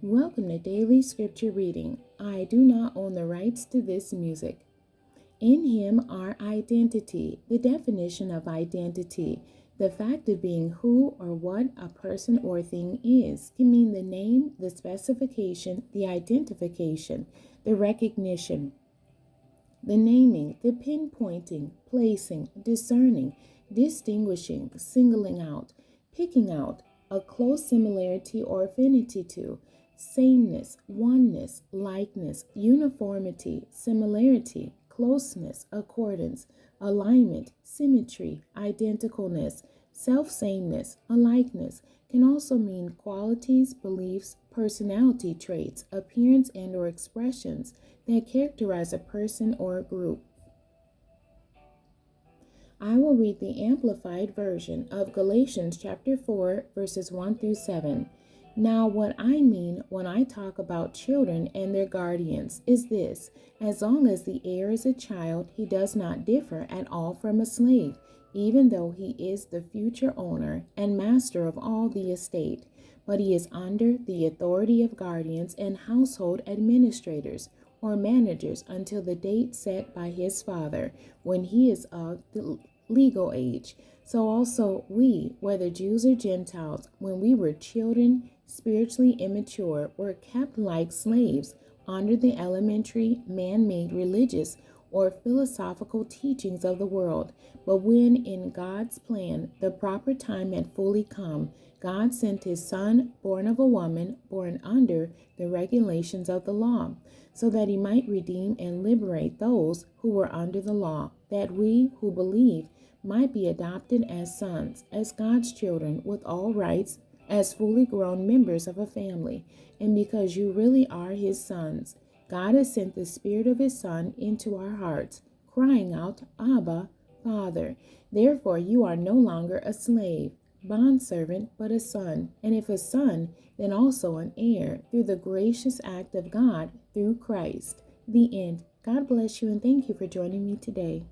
Welcome to Daily Scripture Reading. I do not own the rights to this music. In Him our identity, the definition of identity, the fact of being who or what a person or thing is, can mean the name, the specification, the identification, the recognition, the naming, the pinpointing, placing, discerning, distinguishing, singling out, picking out, a close similarity or affinity to, sameness, oneness, likeness, uniformity, similarity, closeness, accordance, alignment, symmetry, identicalness, self-sameness, alikeness, can also mean qualities, beliefs, personality traits, appearance and or expressions that characterize a person or a group. I will read the Amplified Version of Galatians chapter 4, verses 1 through 7. Now, what I mean when I talk about children and their guardians is this: as long as the heir is a child, he does not differ at all from a slave, even though he is the future owner and master of all the estate. But he is under the authority of guardians and household administrators or managers until the date set by his father, when he is of the legal age. So also we, whether Jews or Gentiles, when we were children, spiritually immature, were kept like slaves under the elementary, man-made religious or philosophical teachings of the world. But when in God's plan the proper time had fully come, God sent his Son, born of a woman, born under the regulations of the law, so that he might redeem and liberate those who were under the law, that we who believe might be adopted as sons, as God's children, with all rights, as fully grown members of a family. And because you really are his sons, God has sent the Spirit of his Son into our hearts, crying out, Abba, Father. Therefore you are no longer a slave, bondservant, but a son, and if a son, then also an heir, through the gracious act of God through Christ. The end. God bless you, and thank you for joining me today.